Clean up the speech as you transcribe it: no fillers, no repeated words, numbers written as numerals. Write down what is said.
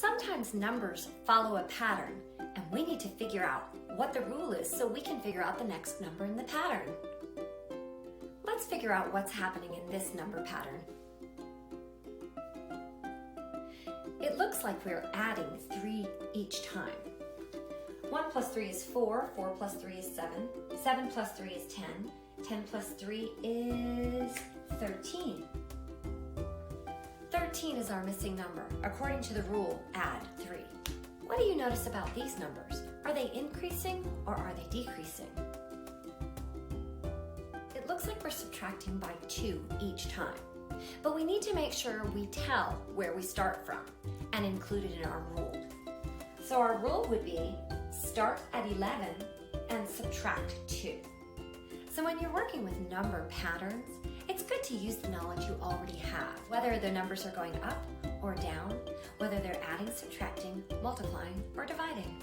Sometimes numbers follow a pattern, and we need to figure out what the rule is so we can figure out the next number in the pattern. Let's figure out what's happening in this number pattern. It looks like we're adding 3 each time. 1 plus 3 is 4, 4 plus 3 is 7, 7 plus 3 is 10, 10 plus 3 is 13. 13 is our missing number. According to the rule, add 3. What do you notice about these numbers? Are they increasing or are they decreasing? It looks like we're subtracting by 2 each time, but we need to make sure we tell where we start from and include it in our rule. So our rule would be start at 11 and subtract 2. So when you're working with number patterns, it's good to use the knowledge you already have, whether the numbers are going up or down, whether they're adding, subtracting, multiplying, or dividing.